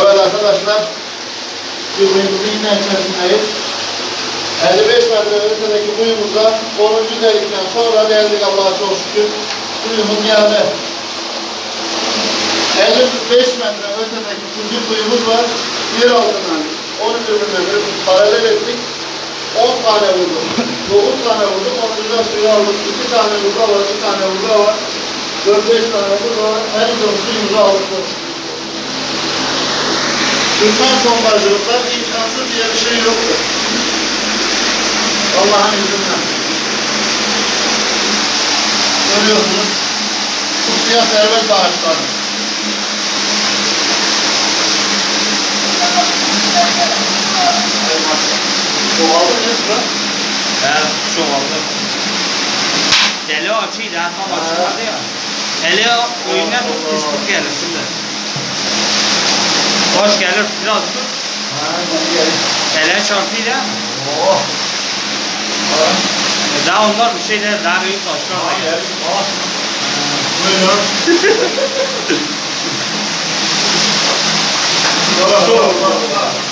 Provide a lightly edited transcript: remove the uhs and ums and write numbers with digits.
Evet arkadaşlar, kuyumuzun yine içerisindeyiz. 55 metre ötedeki kuyumuza 10. delikten sonra geldik Allah'a çok şükür. Kuyumuz geldi. 55 metre ötedeki ikinci kuyumuz var. Bir altından 11 metre paralel ettik. 10 tane vurduk. 9 tane vurduk. 10'da suyu aldık. 2 tane burada var, 2 tane burada var. 4-5 tane burada var. En son suyumuzu aldık. Türkmen sondajcılıkta imkansız diye bir şey yoktur. Allah'ın izniyle. Görüyorsunuz. Bu siyah servet ağaçları. Çoğaldı ne sıra? Evet, çoğaldı. Deli açıydı, tam açılmadı ya. Eli oyundan kıstık gelir şimdi. Hoş gelir, biraz tut. Ele çarpıydı. Oh. Daha onlar bir şey değil, daha büyük taşlar var ya. Buyurun. Çok.